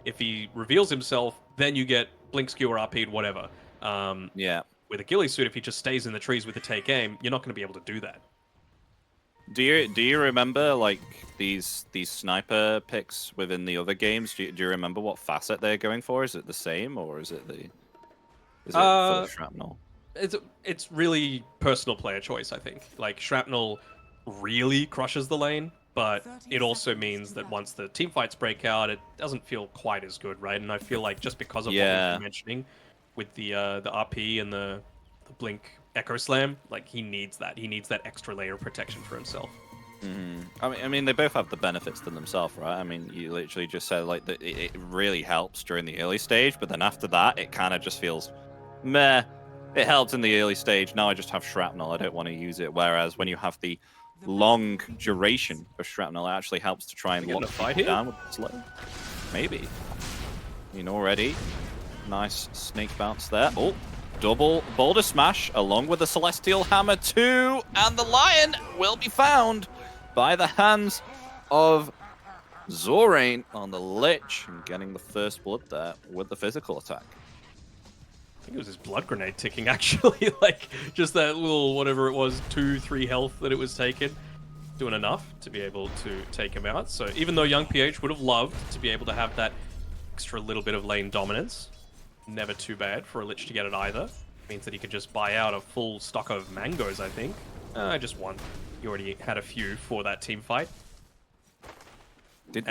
If he reveals himself, then you get blink skew or RP'd, whatever. Yeah. With a ghillie suit, if he just stays in the trees with a take aim, you're not going to be able to do that. Do you remember like these sniper picks within the other games? Do you remember what facet they're going for? Is it the same or is it for the shrapnel? It's really personal player choice, I think. Like shrapnel really crushes the lane, but it also means that once the team fights break out, it doesn't feel quite as good, right? And I feel like just because of what we've been mentioning with the RP and the blink echo slam, like he needs that. He needs that extra layer of protection for himself. I mean, they both have the benefits to themselves, right? I mean, you literally just said like that it really helps during the early stage, but then after that, it kind of just feels meh. It helps in the early stage. Now I just have shrapnel. I don't want to use it. Whereas when you have the long duration of shrapnel, it actually helps to try and lock people down with slow. Maybe. Already. Nice snake bounce there. Oh, double boulder smash along with the celestial hammer too, and the lion will be found by the hands of Zorain on the Lich and getting the first blood there with the physical attack. I think it was his blood grenade ticking, actually. Like, just that little, whatever it was, 2-3 health that it was taking. Doing enough to be able to take him out. So even though young PH would have loved to be able to have that extra little bit of lane dominance, never too bad for a Lich to get it either. Means that he could just buy out a full stock of mangoes, I think. Just one. He already had a few for that team fight. Did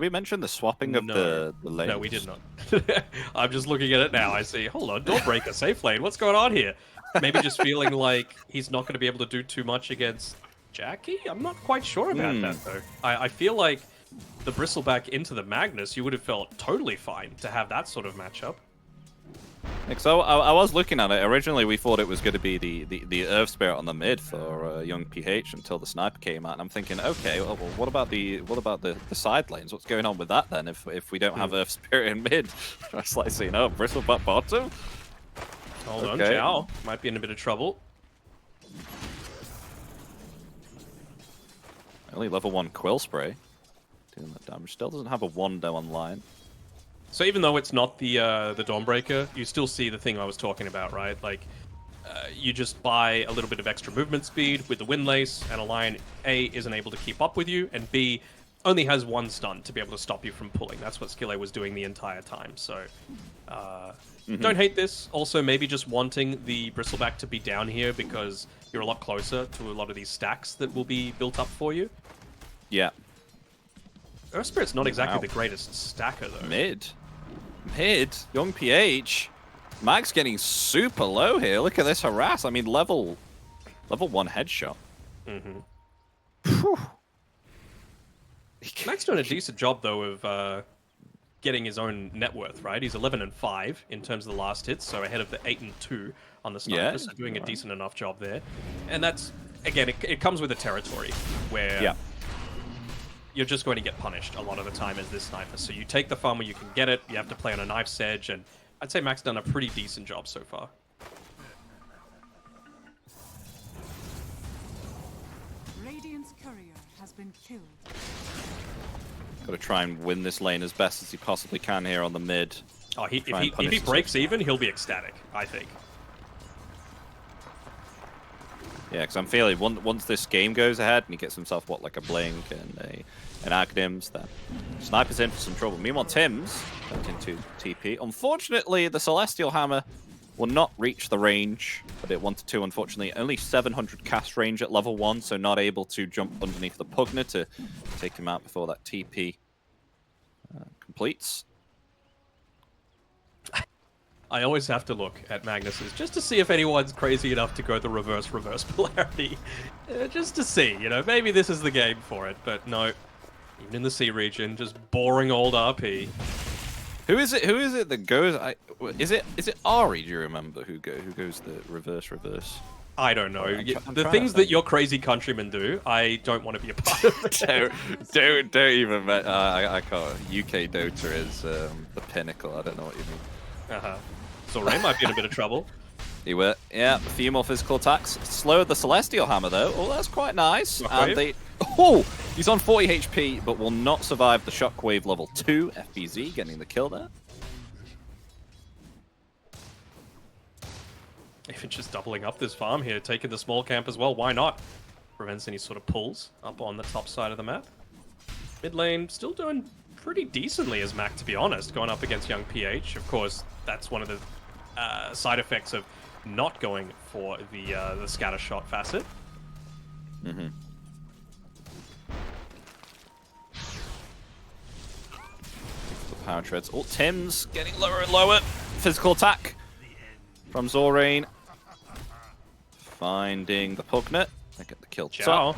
we mention the swapping of the lanes? No, we did not. I'm just looking at it now. I see, hold on, Dawnbreaker, safe lane. What's going on here? Maybe just feeling like he's not going to be able to do too much against Jackie? I'm not quite sure about that, though. I feel like the Bristleback into the Magnus, you would have felt totally fine to have that sort of matchup. So I was looking at it. Originally, we thought it was going to be the Earth Spirit on the mid for young PH until the sniper came out. And I'm thinking, okay, well, what about the side lanes? What's going on with that then? If we don't have Earth Spirit in mid, I was like, so, Bristleback bottom. Hold on, Chow might be in a bit of trouble. Only level 1 Quill Spray doing that damage. Still doesn't have a Wando online. So even though it's not the Dawnbreaker, you still see the thing I was talking about, right? Like, you just buy a little bit of extra movement speed with the Windlace, and a Lion A isn't able to keep up with you, and B only has one stun to be able to stop you from pulling. That's what Skille was doing the entire time. So don't hate this. Also, maybe just wanting the Bristleback to be down here because you're a lot closer to a lot of these stacks that will be built up for you. Yeah. Earth Spirit's not exactly the greatest stacker, though. Mid, young PH. Mag's getting super low here. Look at this harass. I mean, level 1 headshot. Mag's doing a decent job, though, of getting his own net worth, right? He's 11-5 in terms of the last hits, so ahead of the 8-2 on the sniper, so doing a decent enough job there. And that's, again, it comes with the territory where you're just going to get punished a lot of the time as this sniper. So you take the farm where you can get it, you have to play on a knife's edge, and I'd say Mac's done a pretty decent job so far. Radiant's courier has been killed. Got to try and win this lane as best as he possibly can here on the mid. Oh, if he breaks even, he'll be ecstatic, I think. Yeah, because I'm feeling once this game goes ahead and he gets himself, like a Blink and an Agnims, then Sniper's in for some trouble. Meanwhile, Tim's went into TP. Unfortunately, the Celestial Hammer will not reach the range that it wanted to, unfortunately. Only 700 cast range at level 1, so not able to jump underneath the Pugna to take him out before that TP completes. I always have to look at Magnus's just to see if anyone's crazy enough to go the reverse polarity. Just to see, maybe this is the game for it, but no. Even in the C region, just boring old RP. Who is it that goes? Is it Ari? Do you remember who goes the reverse? I don't know. The things that your crazy countrymen do, I don't want to be a part of it. don't even. I can't. UK Dota is the pinnacle. I don't know what you mean. Zorain might be in a bit of trouble. He will. Yeah, a few more physical attacks. Slowed the Celestial Hammer though. Oh, that's quite nice. And they. Oh, He's on 40 HP, but will not survive the Shockwave level 2. FBZ getting the kill there. Even just doubling up this farm here, taking the small camp as well. Why not? Prevents any sort of pulls up on the top side of the map. Mid lane still doing pretty decently as Mac, to be honest, going up against young PH. Of course, that's one of the side effects of not going for the scatter shot facet. Mm-hmm. The power treads. Oh, Tim's getting lower and lower. Physical attack from Zorain. Finding the Pugnet. I get the kill top.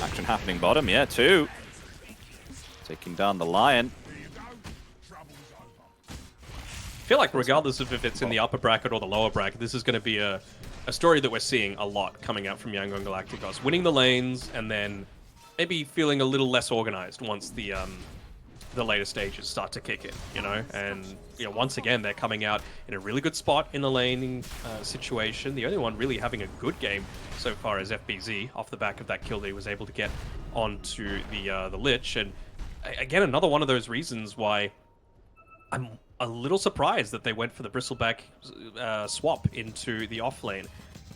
Action happening bottom, yeah, 2. Taking down the Lion. I feel like regardless of if it's in the upper bracket or the lower bracket, this is going to be a story that we're seeing a lot coming out from Yangon Galacticos. Winning the lanes and then maybe feeling a little less organized once the later stages start to kick in, you know? And, you know, once again, they're coming out in a really good spot in the laning situation. The only one really having a good game so far is FBZ, off the back of that kill that he was able to get onto the Lich. And again, another one of those reasons why I'm a little surprised that they went for the Bristleback swap into the off lane.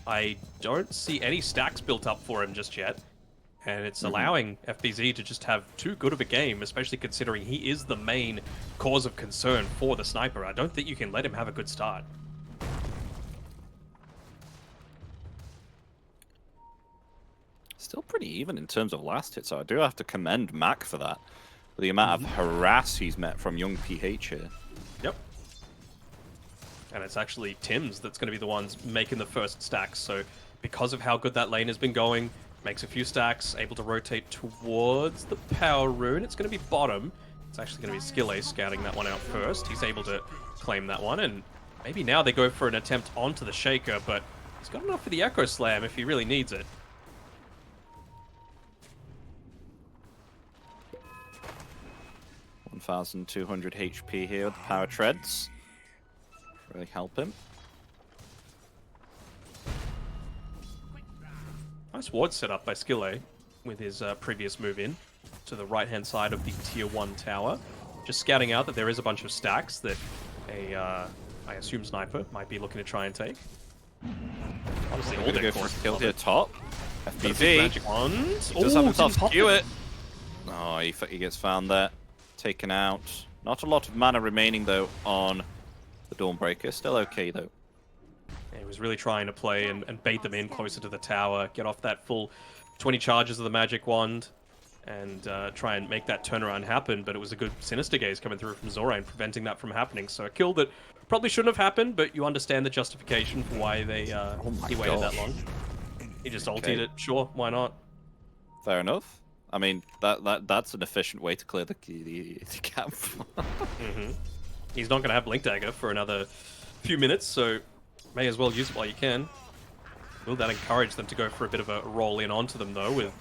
I don't see any stacks built up for him just yet. And it's allowing FBZ to just have too good of a game, especially considering he is the main cause of concern for the sniper. I don't think you can let him have a good start. Still pretty even in terms of last hit, so I do have to commend Mac for that. For the amount of harass he's met from young PH here. Yep. And it's actually Tim's that's going to be the ones making the first stacks. So because of how good that lane has been going, makes a few stacks, able to rotate towards the power rune. It's going to be bottom. It's actually going to be Skill Ace scouting that one out first. He's able to claim that one, and maybe now they go for an attempt onto the Shaker, but he's got enough for the Echo Slam if he really needs it. $1,200 HP here with the power treads. Really help him. Nice ward set up by Skill A with his previous move in to the right-hand side of the Tier 1 tower. Just scouting out that there is a bunch of stacks that a, I assume, sniper might be looking to try and take. Honestly, all their course kill here top. FBZ. Magic wand. He does have himself skew it. Oh, he gets found there. Taken out. Not a lot of mana remaining, though, on the Dawnbreaker. Still okay, though. He was really trying to play and bait them in closer to the tower, get off that full 20 charges of the Magic Wand, and try and make that turnaround happen, but it was a good Sinister Gaze coming through from Zorain, preventing that from happening. So a kill that probably shouldn't have happened, but you understand the justification for why they he waited that long. He just ultied it. Sure, why not? Fair enough. I mean, that's an efficient way to clear the camp. He's not going to have Blink Dagger for another few minutes, so may as well use it while you can. Will that encourage them to go for a bit of a roll in onto them, though, with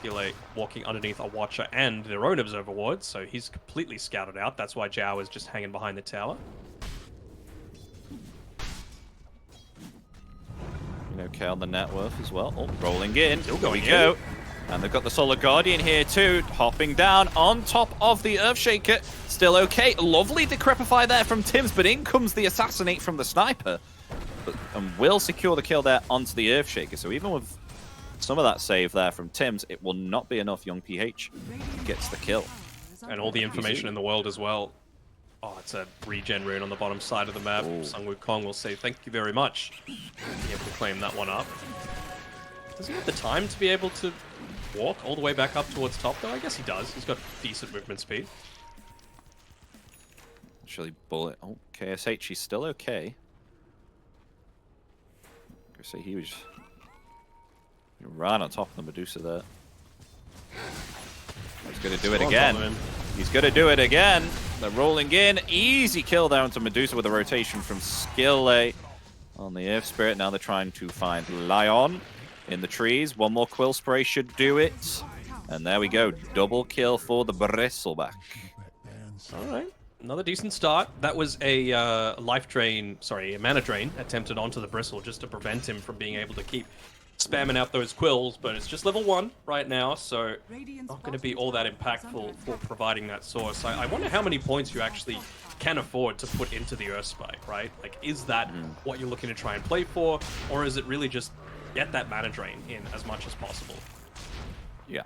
Skille walking underneath a Watcher and their own Observer Ward, so he's completely scouted out. That's why Zhao is just hanging behind the tower. Okay on the net worth as well. Oh, rolling in. Still going Here we go. And they've got the Solar Guardian here too, hopping down on top of the Earthshaker. Still okay. Lovely Decrepify there from Tims, but in comes the Assassinate from the Sniper. And will secure the kill there onto the Earthshaker. So even with some of that save there from Tims, it will not be enough. Young PH gets the kill. And all the information in the world as well. Oh, it's a regen rune on the bottom side of the map. Ooh. Sung Wukong will say thank you very much. Be able to claim that one up. Does he have the time to be able to walk all the way back up towards top, though? I guess he does. He's got decent movement speed. Actually, bullet. Oh, KSH, he's still okay. I say he was right on top of the Medusa there. He's going to do it again. He's going to do it again. They're rolling in. Easy kill down to Medusa with a rotation from Skille on the Earth Spirit. Now they're trying to find Lion in the trees. One more Quill Spray should do it. And there we go. Double kill for the Bristleback. All right. Another decent start. That was a a mana drain attempted onto the Bristle just to prevent him from being able to keep spamming out those quills, but it's just level 1 right now, so Radiant's not going to bottom be all that tower is under impactful for attack. providing that source. I wonder how many points you actually can afford to put into the Earth Spike, right? Like, is that what you're looking to try and play for, or is it really just get that mana drain in as much as possible? Yeah.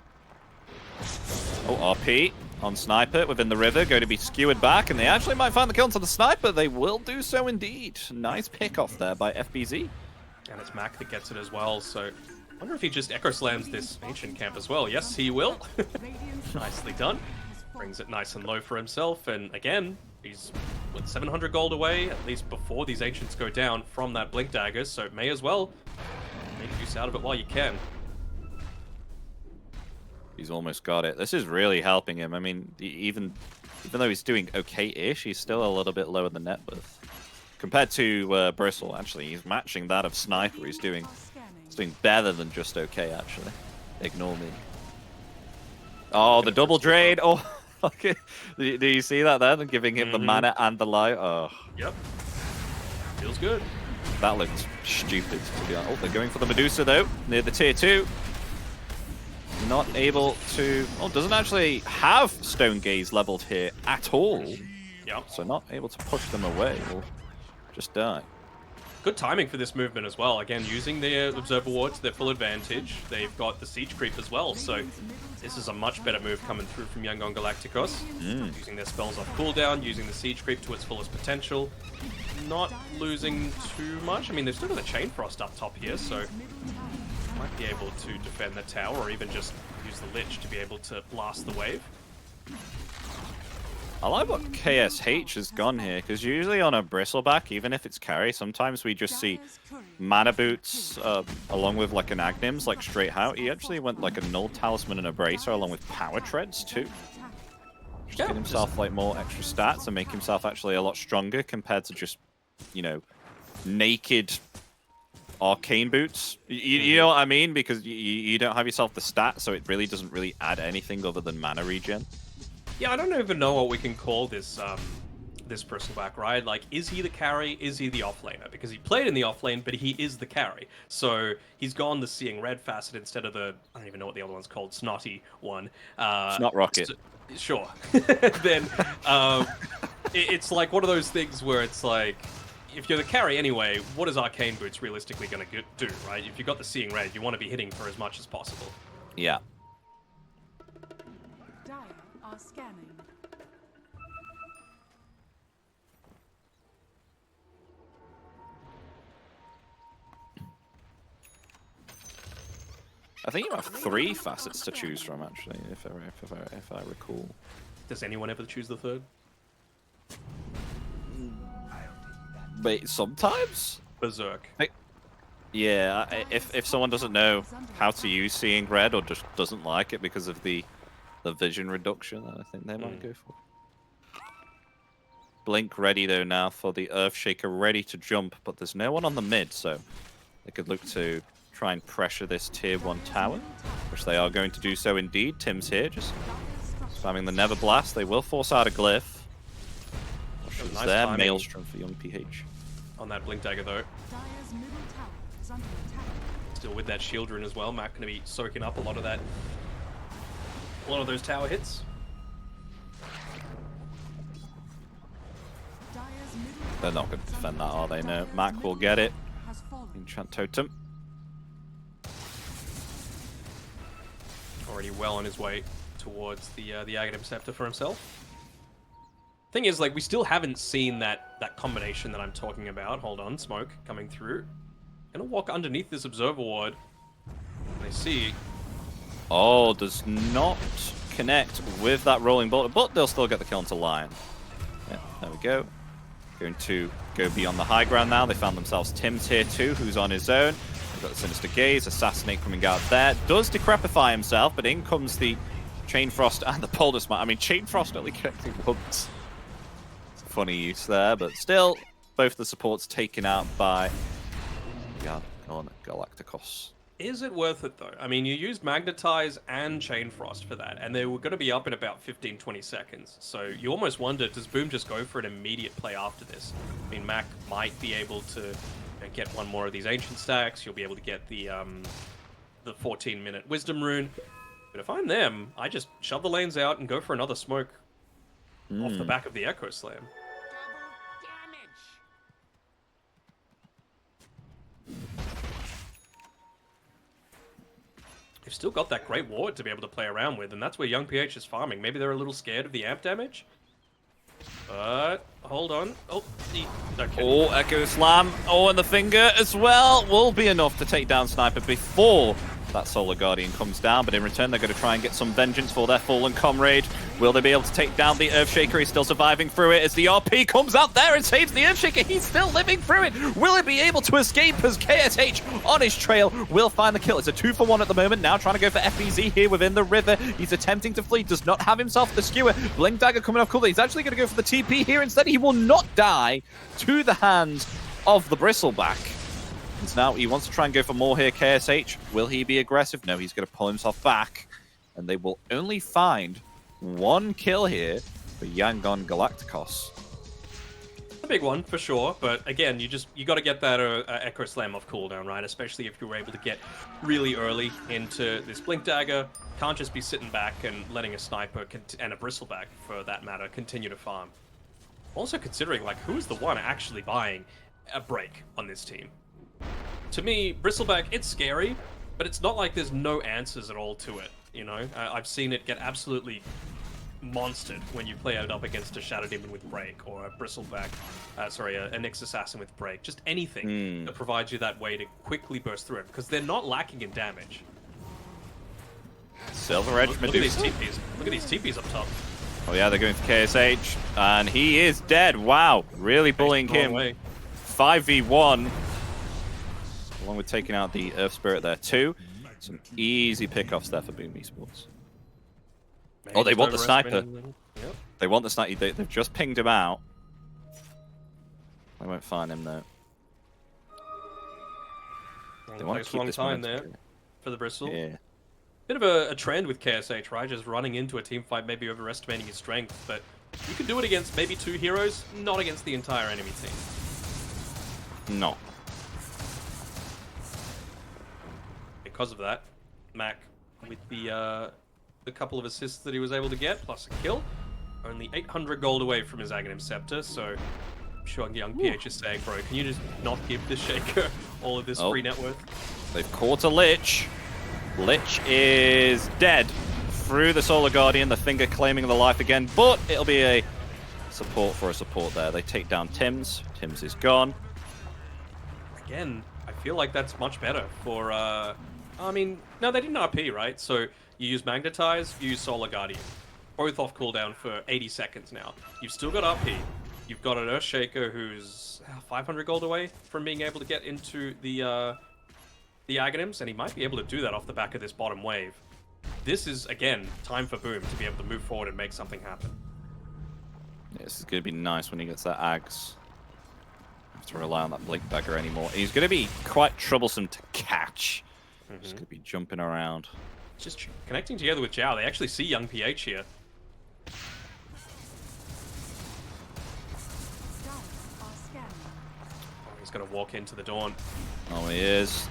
Oh, RP on Sniper within the river, going to be skewered back, and they actually might find the kill onto the Sniper. They will do so indeed. Nice pick off there by FBZ. And it's Mac that gets it as well, so I wonder if he just Echo Slams this Ancient Camp as well. Yes, he will. Nicely done. Brings it nice and low for himself, and again, he's what, 700 gold away, at least before these Ancients go down from that Blink Dagger, so may as well make use out of it while you can. He's almost got it. This is really helping him. I mean, even though he's doing okay-ish, he's still a little bit lower than net worth. Compared to Bristle, actually, he's matching that of Sniper. He's doing better than just okay, actually. Ignore me. Oh, the double drain. Oh, okay. Do you see that then? Giving him the mana and the light. Oh. Yep. Feels good. That looked stupid, to be honest. Oh, they're going for the Medusa, though, near the tier 2. Not able to... Oh, doesn't actually have Stone Gaze leveled here at all. Yep. So not able to push them away. Or just die. Good timing for this movement as well. Again, using the Observer Ward to their full advantage. They've got the Siege Creep as well, so this is a much better move coming through from Yangon Galacticos. Using their spells off cooldown, using the Siege Creep to its fullest potential. Not losing too much. I mean, they've still got the Chain Frost up top here, so might be able to defend the tower, or even just use the Lich to be able to blast the wave. I like what KSH has gone here, because usually on a Bristleback, even if it's carry, sometimes we just see Mana Boots along with like an Agnims, like straight out. He actually went like a Null Talisman and a Bracer along with Power Treads too. Just get himself like more extra stats and make himself actually a lot stronger compared to just, you know, naked Arcane Boots. You know what I mean? Because you don't have yourself the stats, so it really doesn't really add anything other than mana regen. Yeah, I don't even know what we can call this this Bristleback, right? Like, is he the carry? Is he the offlaner? Because he played in the offlane, but he is the carry. So he's gone the Seeing Red facet instead of the, I don't even know what the other one's called, Snotty one. Snot Rocket. So, sure. Then it's like one of those things where it's like, if you're the carry anyway, what is Arcane Boots realistically going to do, right? If you've got the Seeing Red, you want to be hitting for as much as possible. Yeah. Dire are scanning. I think you have 3 facets to choose from, actually, if I recall. Does anyone ever choose the third? Wait, sometimes? Berserk. Yeah, if someone doesn't know how to use Seeing Red or just doesn't like it because of the vision reduction, I think they might go for it. Blink ready, though, now for the Earthshaker, ready to jump, but there's no one on the mid, so they could look to try and pressure this tier 1 tower, which they are going to do so indeed. Tim's here, just spamming the Never Blast. They will force out a Glyph. What's Nice there? timing. Maelstrom for young PH. On that Blink Dagger, though. Dire's middle tower is under attack. Still with that shield rune as well. Mac going to be soaking up a lot of that. A lot of those tower hits. Dire's middle They're not going to defend that, are they? No. Mac will get it. has fallen. Enchant Totem. Already well on his way towards the Aghanim Scepter for himself. Thing is, like, we still haven't seen that combination that I'm talking about. Hold on, smoke coming through. Gonna walk underneath this Observer Ward. And they see. Oh, does not connect with that Rolling Bolt, but they'll still get the kill onto Lion. Yeah, there we go. Going to go beyond the high ground now. They found themselves Tim's here too, who's on his own. They've got the Sinister Gaze, Assassinate coming out there. Does decrepify himself, but in comes the Chain Frost and the Boulder Smite. I mean, Chain Frost only connecting once. It's a funny use there, but still, both the supports taken out by Yangon Galacticos. Is it worth it, though? I mean, you used Magnetize and Chain Frost for that, and they were going to be up in about 15-20 seconds. So you almost wonder, does Boom just go for an immediate play after this? I mean, Mac might be able to get one more of these ancient stacks, you'll be able to get the 14-minute wisdom rune. But if I'm them, I just shove the lanes out and go for another smoke off the back of the Echo Slam. They've still got that great ward to be able to play around with, and that's where Young PH is farming. Maybe they're a little scared of the amp damage. But, hold on. Oh, okay. Oh, Echo Slam. Oh, and the finger as well will be enough to take down Sniper before that Solar Guardian comes down. But in return, they're going to try and get some vengeance for their fallen comrade. Will they be able to take down the Earthshaker? He's still surviving through it as the RP comes out there and saves the Earthshaker. He's still living through it. Will he be able to escape as KSH on his trail will find the kill? It's a 2-for-1 at the moment. Now trying to go for FBZ here within the river. He's attempting to flee. Does not have himself the skewer. Blink Dagger coming off cover. He's actually going to go for the TP here. Instead, he will not die to the hands of the Bristleback. And now he wants to try and go for more here, KSH. Will he be aggressive? No, he's going to pull himself back. And they will only find one kill here for Yangon Galacticos. A big one, for sure. But again, you got to get that Echo Slam off cooldown, right? Especially if you were able to get really early into this Blink Dagger. Can't just be sitting back and letting a Sniper and a Bristleback, for that matter, continue to farm. Also considering, like, who's the one actually buying a break on this team? To me, Bristleback, it's scary, but it's not like there's no answers at all to it, you know? I've seen it get absolutely monstered when you play it up against a Shadow Demon with Break, or a Bristleback, a Nyx Assassin with Break. Just anything that provides you that way to quickly burst through it, because they're not lacking in damage. Silver Edge Look Medusa. at these TPs. Look at these TPs up top. Oh yeah, they're going for KSH, and he is dead. Wow, really bullying him. 5v1. Along with taking out the Earth Spirit there too. Some easy pickoffs there for Boom Esports. Oh, they want the sniper. Yep. They want the sniper. They've just pinged him out. They won't find him though. They want to keep this time there for the Bristle. Yeah. Bit of a trend with KSH, right? Just running into a team fight, maybe overestimating his strength, but you can do it against maybe 2 heroes, not against the entire enemy team. No. Because of that, Mac, with the couple of assists that he was able to get, plus a kill, only 800 gold away from his Aghanim Scepter, so I'm sure Young PH is saying, bro, can you just not give this Shaker all of this free net worth? They've caught a Lich. Lich is dead through the Solar Guardian, the finger claiming the life again, but it'll be a support for a support there. They take down Tims. Tims is gone. Again, I feel like that's much better for, I mean, no, they didn't RP, right? So you use Magnetize, you use Solar Guardian. Both off cooldown for 80 seconds now. You've still got RP. You've got an Earthshaker who's 500 gold away from being able to get into the Aghanims, and he might be able to do that off the back of this bottom wave. This is, again, time for Boom to be able to move forward and make something happen. Yeah, this is going to be nice when he gets that Ags. Don't have to rely on that Blink Dagger anymore. He's going to be quite troublesome to catch. Just going to be jumping around. Just connecting together with Zhao. They actually see Young PH here. Oh, he's going to walk into the Dawn. Oh, he is.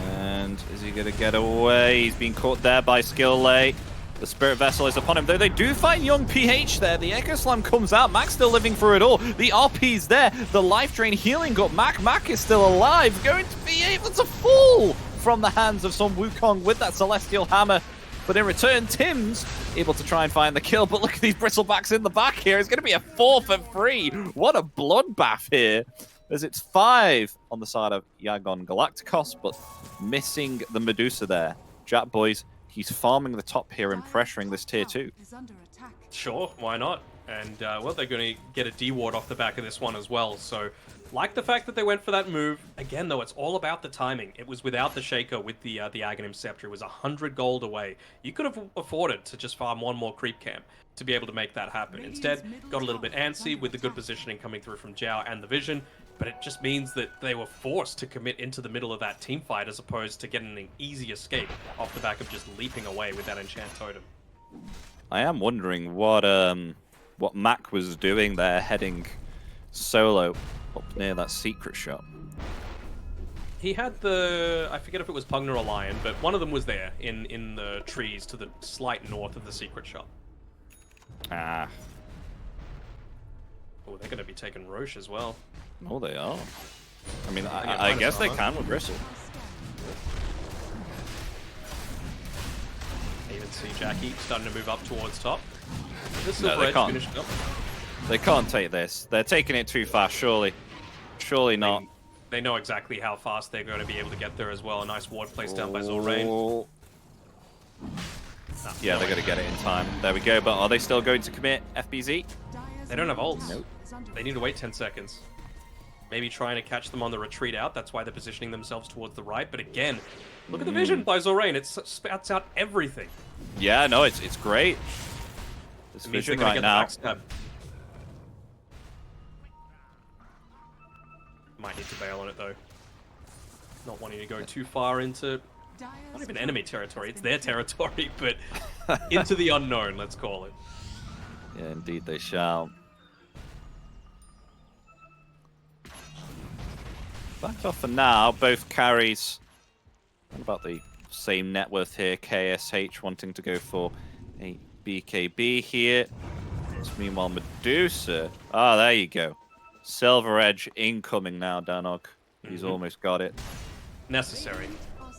And is he going to get away? He's been caught there by Skill Lay. The Spirit Vessel is upon him, though they do find Young PH there. The Echo Slam comes out. Mac's still living through it all. The RP's there. The Life Drain healing up Mac. Mac is still alive. Going to be able to fall from the hands of some Wukong with that Celestial Hammer. But in return, Tim's able to try and find the kill. But look at these Bristlebacks in the back here. It's going to be a 4 for 3. What a bloodbath here. As it's 5 on the side of Yangon Galacticos, but missing the Medusa there. Jack boys, he's farming the top here and pressuring this tier 2. Sure, why not? And, well, they're going to get a D-ward off the back of this one as well. So, like the fact that they went for that move. Again, though, it's all about the timing. It was without the Shaker with the Aghanim Scepter. It was 100 gold away. You could have afforded to just farm one more creep camp to be able to make that happen. Instead, got a little bit antsy with the good positioning coming through from Zhao and the Vision. But it just means that they were forced to commit into the middle of that team fight as opposed to getting an easy escape off the back of just leaping away with that Enchant Totem. I am wondering what Mac was doing there, heading solo up near that secret shop. He had the, I forget if it was Pugna or Lion, but one of them was there in the trees to the slight north of the secret shop. Ah. Oh, they're going to be taking Roche as well. Oh, they are. I mean, Yeah, I guess they armor. can with Bristle. Even see Jackie starting to move up towards top. This No, they can't. finished up. They can't take this. They're taking it too fast, surely. Surely not. They know exactly how fast they're going to be able to get there as well. A nice ward placed down by Zorain. Oh. Yeah, they're going to get it in time. There we go, but are they still going to commit FBZ? They don't have ults. Nope. They need to wait 10 seconds. Maybe trying to catch them on the retreat out. That's why they're positioning themselves towards the right. But again, look at the vision by Zorain. It spouts out everything. Yeah, no, it's great. This It means they're vision gonna right get now. the backstab. Might need to bail on it though. Not wanting to go too far into not even enemy territory. It's their territory, but into the unknown. Let's call it. Yeah, indeed they shall. Back off for now. Both carries. What about the same net worth here? KSH wanting to go for a BKB here. Meanwhile, Medusa. Ah, there you go. Silver Edge incoming now, Danog. He's almost got it. Necessary.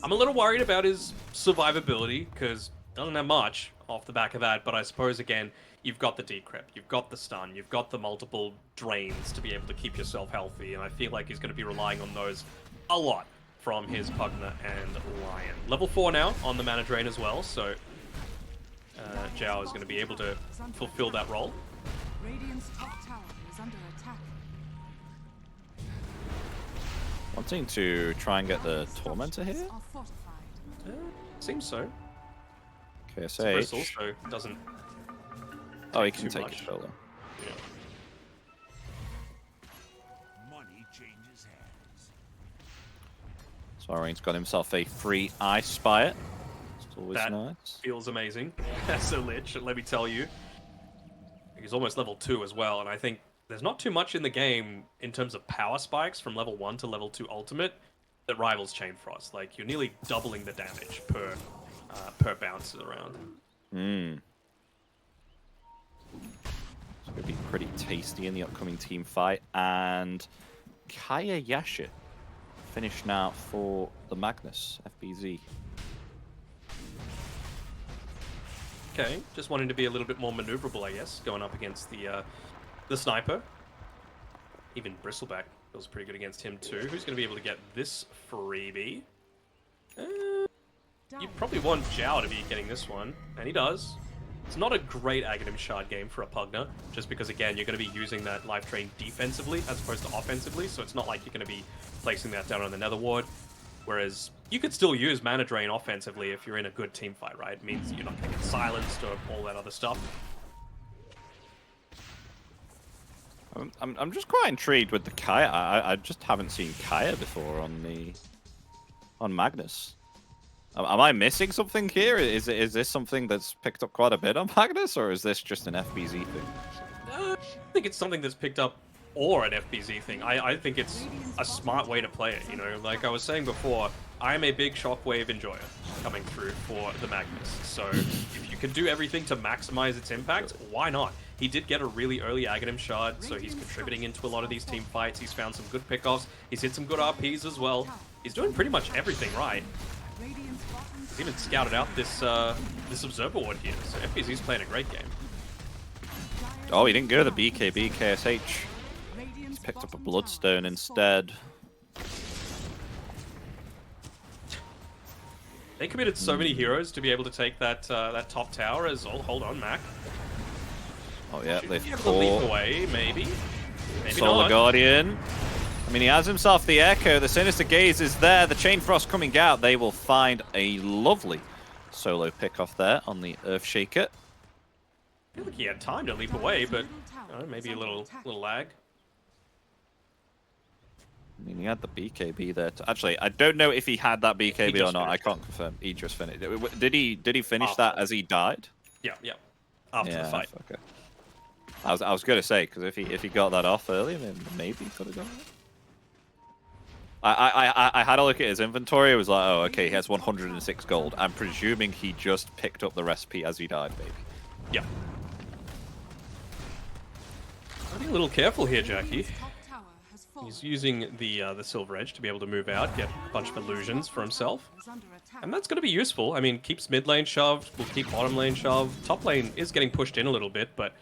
I'm a little worried about his survivability because doesn't have much off the back of that. But I suppose again, you've got the decrypt, you've got the stun, you've got the multiple drains to be able to keep yourself healthy, and I feel like he's going to be relying on those a lot from his Pugna and Lion. Level 4 now on the mana drain as well, so Zhao is going to be able to fulfill that role. Radiant's top tower is under attack. Wanting to try and get the Tormentor here? Are fortified. Seems so. KSH. Chris also doesn't. Oh, he can too take much. it solo. Yeah. Money changes hands. Sorain's got himself a free Ice Spire. It's always That nice. feels amazing as a lich, let me tell you. He's almost level 2 as well, and I think there's not too much in the game in terms of power spikes from level 1 to level 2 ultimate that rivals Chain Frost. Like, you're nearly doubling the damage per bounce around. It's going to be pretty tasty in the upcoming team fight. And Kaya Yasha finished now for the Magnus FBZ. Okay, just wanting to be a little bit more maneuverable, I guess, going up against the sniper. Even Bristleback feels pretty good against him too. Who's going to be able to get this freebie? You probably want Zhao to be getting this one, and he does. It's not a great Aghanim Shard game for a Pugna, just because, again, you're going to be using that Life Drain defensively as opposed to offensively, so it's not like you're going to be placing that down on the Nether Ward. Whereas you could still use Mana Drain offensively if you're in a good team fight, right? It means you're not going to get silenced or all that other stuff. I'm just quite intrigued with the Kaya. I just haven't seen Kaya before on Magnus. Am I missing something here? Is this something that's picked up quite a bit on Magnus, or is this just an FBZ thing? I think it's something that's picked up, or an FBZ thing. I think it's a smart way to play it, you know? Like I was saying before, I'm a big Shockwave enjoyer coming through for the Magnus. So if you can do everything to maximize its impact, why not? He did get a really early Aghanim Shard, so he's contributing into a lot of these team fights. He's found some good pickoffs. He's hit some good RPs as well. He's doing pretty much everything right. He's even scouted out this this Observer Ward here, so FBZ's playing a great game. Oh, he didn't go the BKB KSH. He's picked up a Bloodstone instead. They committed so many heroes to be able to take that that top tower as... Oh, hold on, Mac. Oh yeah, Should they've be able to leap caught away, maybe. Maybe Solar not. Guardian. I mean, he has himself the Echo. The Sinister Gaze is there. The Chain Frost coming out. They will find a lovely solo pick off there on the Earthshaker. I feel like he had time to leap away, but maybe a little lag. I mean, he had the BKB there. Actually, I don't know if he had that BKB or just not. I finished can't confirm. He just finished. Did he finish After. that as he died? Yeah. After the fight. Okay. I was going to say, because if he got that off earlier, maybe he could have done it. I had a look at his inventory. It was like, oh, okay, he has 106 gold. I'm presuming he just picked up the recipe as he died, baby. Yeah. Be a little careful here, Jackie. Top tower has fallen. He's using the Silver Edge to be able to move out, get a bunch of illusions for himself. Is under attack. And that's going to be useful. I mean, keeps mid lane shoved, will keep bottom lane shoved. Top lane is getting pushed in a little bit, but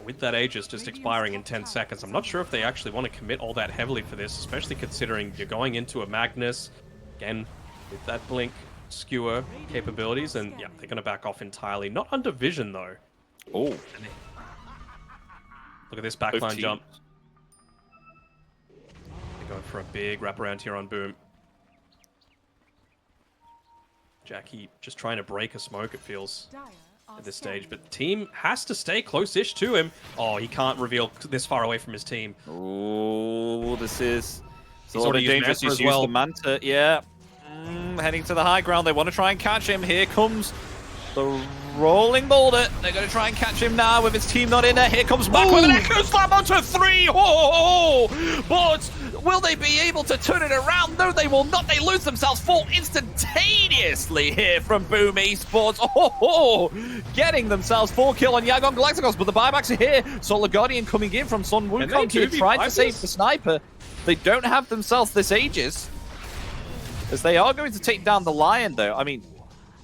with that Aegis just expiring in 10 seconds, I'm not sure if they actually want to commit all that heavily for this, especially considering you're going into a Magnus, again, with that blink skewer capabilities, and yeah, they're going to back off entirely. Not under vision, though. Oh. Look at this backline jump. They're going for a big wraparound here on Boom. Jackie just trying to break a smoke, it feels, Dire are at this scanning. stage. But the team has to stay close-ish to him. Oh, he can't reveal this far away from his team. Oh, this is... It's a He's lot already of used dangerous. Manta He's as used well. the Manta, yeah. Heading to the high ground. They want to try and catch him. Here comes the rolling boulder. They're going to try and catch him now with his team not in there. Here comes back with an Echo Slam onto 3. But will they be able to turn it around? No, they will not. They lose themselves 4 instantaneously here from Boom Esports. Getting themselves 4 kill on Yangon Galacticos, but the buybacks are here. Solar Guardian coming in from Sun Can they Wukong here, 2v5 trying to save this? the sniper. They don't have themselves this Aegis, as they are going to take down the Lion, though. I mean,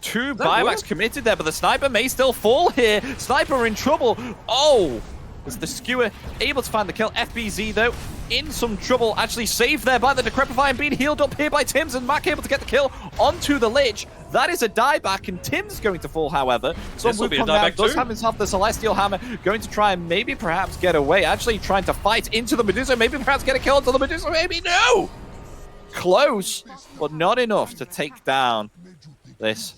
2 buybacks work? committed there, but the sniper may still fall here. Sniper in trouble. Oh, is the skewer able to find the kill? FBZ, though, in some trouble. Actually saved there by the Decrepify and being healed up here by Tims, and Mac able to get the kill onto the Lich. That is a dieback, and Tim's going to fall, however. So This will be a Wukong now dieback does too. have himself the Celestial Hammer, going to try and maybe perhaps get away. Actually trying to fight into the Medusa, maybe perhaps get a kill into the Medusa, maybe no! Close, but not enough to take down this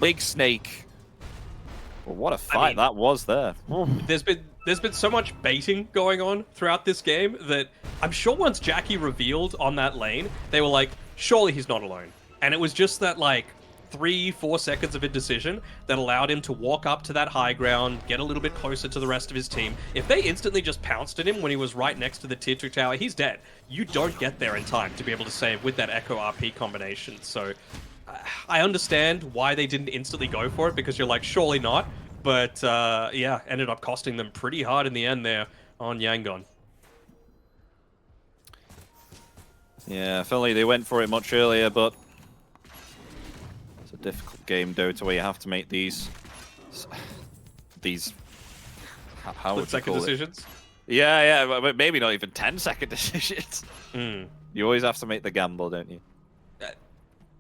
big snake. Well, what a fight that was there. There's been so much baiting going on throughout this game that I'm sure once Jackie revealed on that lane, they were like, surely he's not alone. And it was just that like 3-4 seconds of indecision that allowed him to walk up to that high ground, get a little bit closer to the rest of his team. If they instantly just pounced at him when he was right next to the tier 2 tower, he's dead. You don't get there in time to be able to save with that Echo RP combination. So I understand why they didn't instantly go for it, because you're like, surely not. But yeah, ended up costing them pretty hard in the end there on Yangon. Yeah, if only they went for it much earlier, but it's a difficult game, Dota, where you have to make these how would you Split-second call it? decisions. Yeah, but maybe not even 10-second decisions. Mm. You always have to make the gamble, don't you?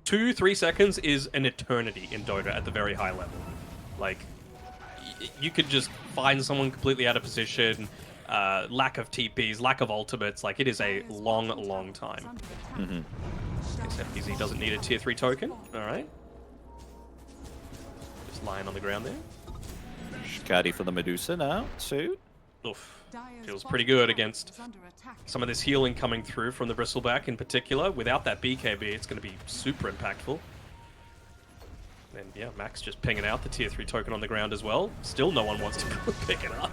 2-3 seconds is an eternity in Dota at the very high level. Like, you could just find someone completely out of position, lack of TPs, lack of ultimates. Like, it is a long, long time. Except FPZ doesn't need a tier 3 token. Alright. Just lying on the ground there. Shikadi for the Medusa now, too. Oof. Feels pretty good against some of this healing coming through from the Bristleback in particular. Without that BKB, it's going to be super impactful. And yeah, Max just pinging out the tier 3 token on the ground as well. Still no one wants to pick it up.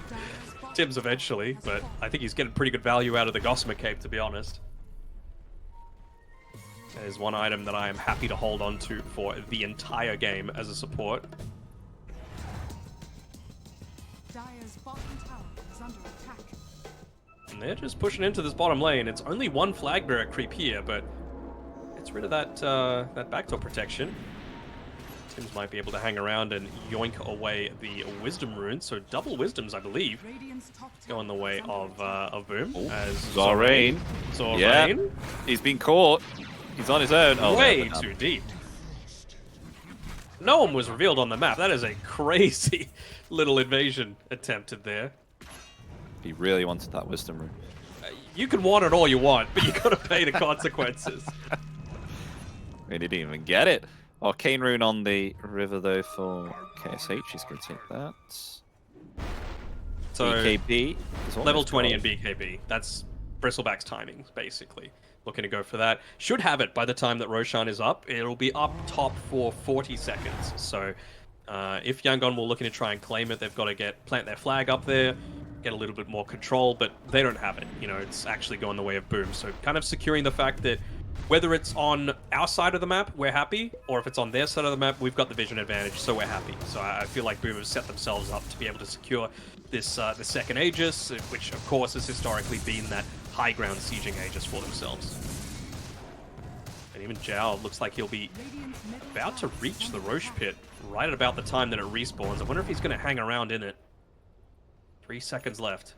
Tim's eventually, but I think he's getting pretty good value out of the Gossamer Cape, to be honest. That is one item that I am happy to hold on to for the entire game as a support. Dire's bottom tower is under attack. And they're just pushing into this bottom lane. It's only one flag bearer creep here, but it's rid of that that backdoor protection. Tims might be able to hang around and yoink away the Wisdom runes. So double Wisdoms, I believe, Radiant's top go in the tower way is under of Boom. As Zorain. Zorain. Yeah. He's been caught. He's on his own. Oh, Way no, too deep. No one was revealed on the map. That is a crazy little invasion attempted there. He really wanted that Wisdom rune. You can want it all you want, but you gotta pay the consequences. He didn't even get it. Arcane rune on the river, though, for KSH. He's going to take that. So BKB is level almost 20 gone. and BKB. That's Bristleback's timing, basically. Looking to go for that. Should have it by the time that Roshan is up. It'll be up top for 40 seconds. So if Yangon were looking to try and claim it, they've got to plant their flag up there, get a little bit more control, but they don't have it. You know, it's actually going the way of Boom. So kind of securing the fact that whether it's on our side of the map, we're happy, or if it's on their side of the map, we've got the vision advantage, so we're happy. So I feel like Boom have set themselves up to be able to secure this the second Aegis, which of course has historically been that high ground sieging Aegis for themselves. And even Zhao looks like he'll be about to reach the Roche pit right at about the time that it respawns. I wonder if he's going to hang around in it. 3 seconds left.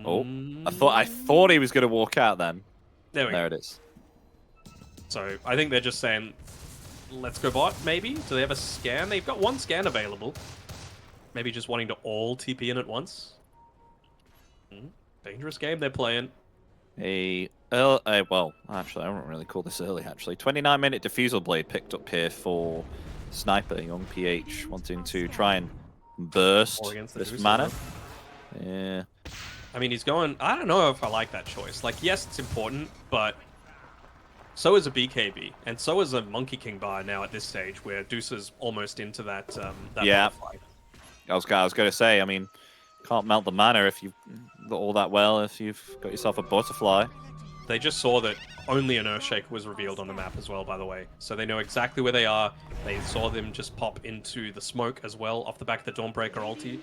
Oh, I thought he was going to walk out then. There we go. There it is. So I think they're just saying, let's go bot, maybe? Do they have a scan? They've got one scan available. Maybe just wanting to all TP in at once. Dangerous game they're playing. Well, actually, I wouldn't really call this early, actually. 29-minute Diffusal Blade picked up here for Sniper, Young PH, wanting to try and burst this mana. Yeah. I mean, he's going... I don't know if I like that choice. Like, yes, it's important, but so is a BKB, and so is a Monkey King bar now at this stage, where Deuce's almost into that yeah. butterfly. I was going to say, I mean, can't melt the mana if you've got all that well, if you've got yourself a butterfly. They just saw that only an Earthshake was revealed on the map as well, by the way. So they know exactly where they are. They saw them just pop into the smoke as well, off the back of the Dawnbreaker ulti.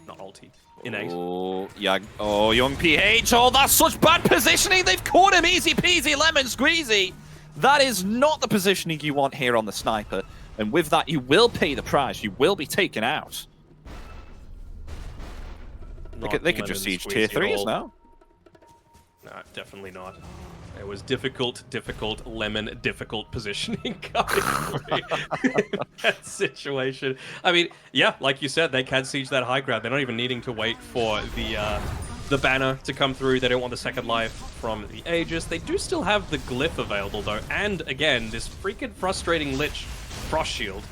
Not ulti. Innate. Oh, yeah. Oh, Young PH. Oh, that's such bad positioning. They've caught him easy peasy lemon squeezy. That is not the positioning you want here on the Sniper. And with that, you will pay the price. You will be taken out. They could just siege tier 3s now. No, definitely not. It was difficult, lemon, difficult positioning coming through that situation. I mean, yeah, like you said, they can siege that high ground. They're not even needing to wait for the banner to come through. They don't want the second life from the Aegis. They do still have the glyph available, though. And, again, this freaking frustrating Lich Frost Shield.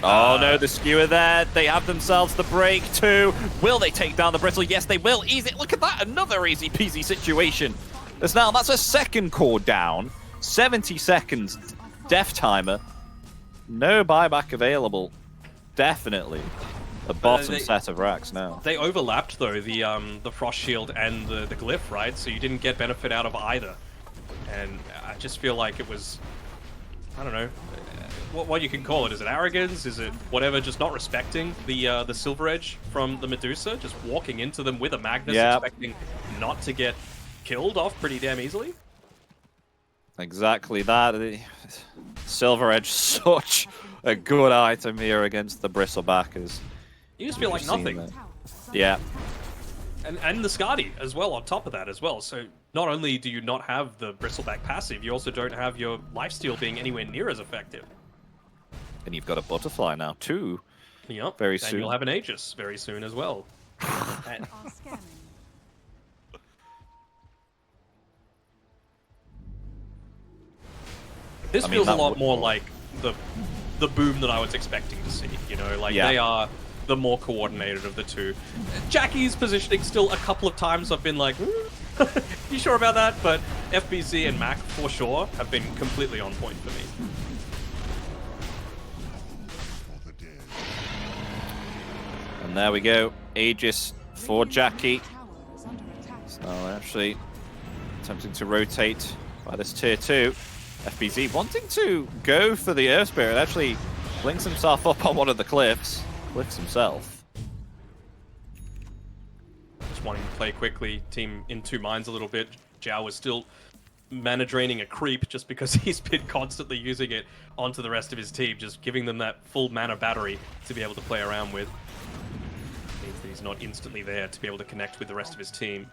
Oh no, the skewer there. They have themselves the break too. Will they take down the Brittle? Yes, they will. Easy. Look at that. Another easy peasy situation. That's a second core down. 70 seconds death timer. No buyback available. Definitely a bottom set of racks now. They overlapped though, the Frost Shield and the glyph, right? So you didn't get benefit out of either. And I just feel like it was, I don't know, what you can call it. Is it arrogance? Is it whatever? Just not respecting the Silver Edge from the Medusa, just walking into them with a Magnus, expecting not to get killed off pretty damn easily. Exactly that. Silver Edge, such a good item here against the Bristlebackers. You just feel like nothing. Yeah. And the Skadi as well on top of that as well. So not only do you not have the Bristleback passive, you also don't have your lifesteal being anywhere near as effective. And you've got a Butterfly now too. Yep. Very soon. soon. And you'll have an Aegis very soon as well. And this feels a lot more like the Boom that I was expecting to see. You know, like they are the more coordinated of the two. Jackie's positioning still a couple of times I've been like, you sure about that? But FBZ and Mac for sure have been completely on point for me. And there we go. Aegis for Jackie. So actually attempting to rotate by this tier 2. FBZ wanting to go for the Earth Spirit. Actually links himself up on one of the cliffs. Cliffs himself. Just wanting to play quickly. Team in two minds a little bit. Zhao was still mana draining a creep just because he's been constantly using it onto the rest of his team, just giving them that full mana battery to be able to play around with. Means that he's not instantly there to be able to connect with the rest of his team.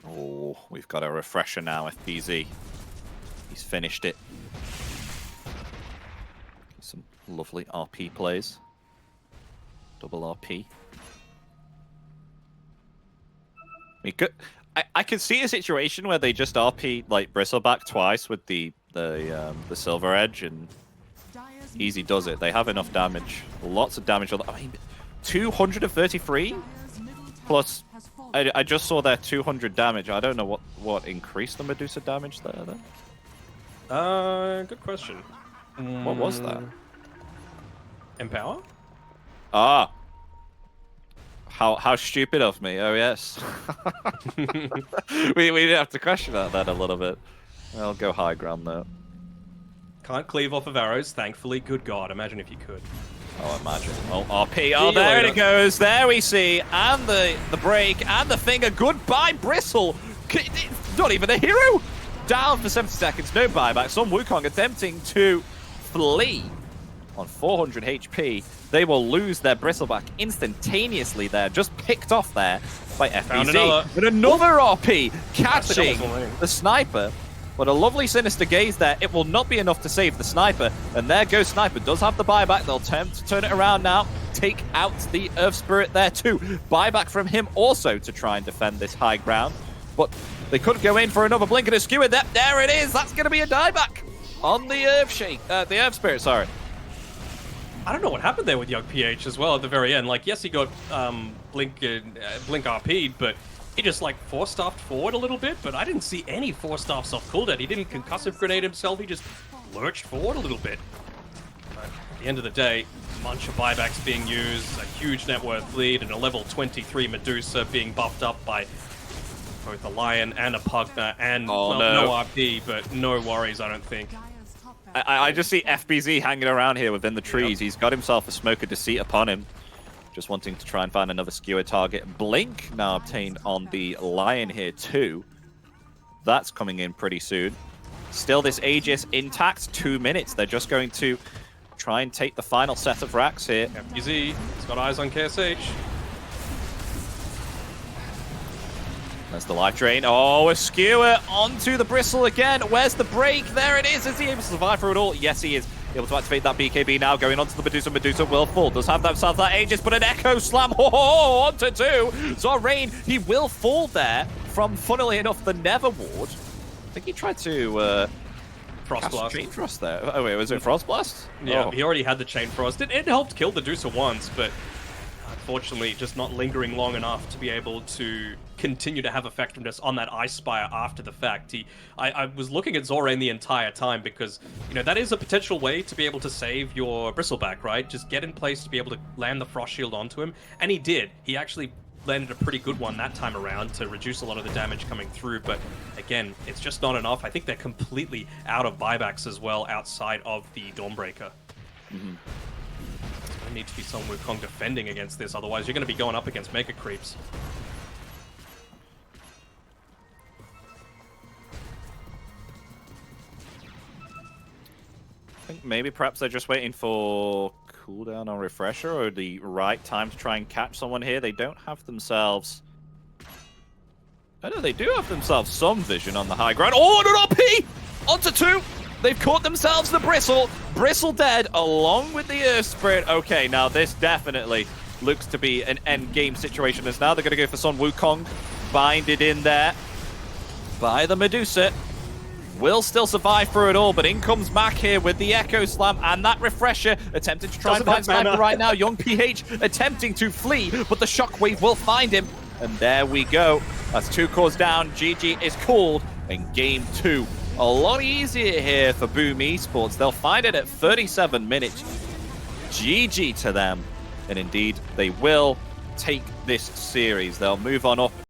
Oh, we've got a refresher now, FBZ. He's finished it. Some lovely RP plays. Double RP. I mean, good. I can see a situation where they just RP like Bristleback twice with the Silver Edge, and easy does it. They have enough damage, lots of damage. I mean, 233 plus. I just saw their 200 damage. I don't know what increased the Medusa damage there. Good question. What was that? Empower? Ah. How stupid of me. Oh yes. we have to question that then a little bit. I'll go high ground though. Can't cleave off of arrows, thankfully. Good God, imagine if you could. Oh, imagine. Oh, RP. Oh, there it goes. There we see. And the break and the finger. Goodbye, Bristle. Not even a hero. Down for 70 seconds. No buyback. Sun Wukong attempting to flee on 400 HP. They will lose their Bristleback instantaneously there. Just picked off there by FBZ. And another RP catching the sniper. But a lovely Sinister Gaze there. It will not be enough to save the sniper. And there goes Sniper. Does have the buyback. They'll attempt to turn it around now. Take out the Earth Spirit there too. Buyback from him also to try and defend this high ground. But they could go in for another blink and a skewer. There it is. That's going to be a dieback on the Earth Spirit, sorry. I don't know what happened there with Young PH as well at the very end. Like, yes, he got Blink RP'd, but he just like force-staffed forward a little bit, but I didn't see any force-staffs off cooldown. He didn't concussive grenade himself, he just lurched forward a little bit. But at the end of the day, a bunch of buybacks being used, a huge net worth lead, and a level 23 Medusa being buffed up by both a Lion and a Pugna, and no RP, but no worries, I don't think. I just see FBZ hanging around here within the trees. Yep. He's got himself a Smoke of Deceit upon him. Just wanting to try and find another skewer target. Blink now obtained on the Lion here too. That's coming in pretty soon. Still this Aegis intact, 2 minutes. They're just going to try and take the final set of racks here. FBZ, he's got eyes on KSH. There's the life drain. Oh, a skewer onto the Bristle again. Where's the break? There it is. Is he able to survive through it all? Yes, he is. Able to activate that BKB now. Going onto the Medusa. Medusa will fall. Does have themselves that Aegis, but an Echo Slam. Oh, onto two. Zorain, he will fall there from, funnily enough, the Nether Ward. I think he tried to Frost Blast. Chain Frost there. Oh, wait, was it Frost Blast? Yeah, oh. He already had the Chain Frost. It helped kill the Medusa once, but unfortunately, just not lingering long enough to be able to continue to have effectiveness on that Ice Spire after the fact. I was looking at Zorain the entire time because, you know, that is a potential way to be able to save your Bristleback, right? Just get in place to be able to land the Frost Shield onto him. And he did. He actually landed a pretty good one that time around to reduce a lot of the damage coming through. But again, it's just not enough. I think they're completely out of buybacks as well outside of the Dawnbreaker. Mm-hmm. There need to be some Wukong defending against this, otherwise you're going to be going up against Mega Creeps. I think maybe perhaps they're just waiting for cooldown or refresher or the right time to try and catch someone here. They don't have themselves... I know they do have themselves some vision on the high ground. Oh, an RP! Onto two! They've caught themselves the Bristle. Bristle dead along with the Earth Spirit. Okay, now this definitely looks to be an end game situation as now they're going to go for Sun Wukong. Binded in there by the Medusa. Will still survive through it all, but in comes Mac here with the Echo Slam and that refresher, attempting to try and find Sniper right now. Young PH attempting to flee, but the Shockwave will find him. And there we go. That's 2 cores down. GG is called in game 2. A lot easier here for Boom Esports. They'll find it at 37 minutes. GG to them. And indeed, they will take this series. They'll move on up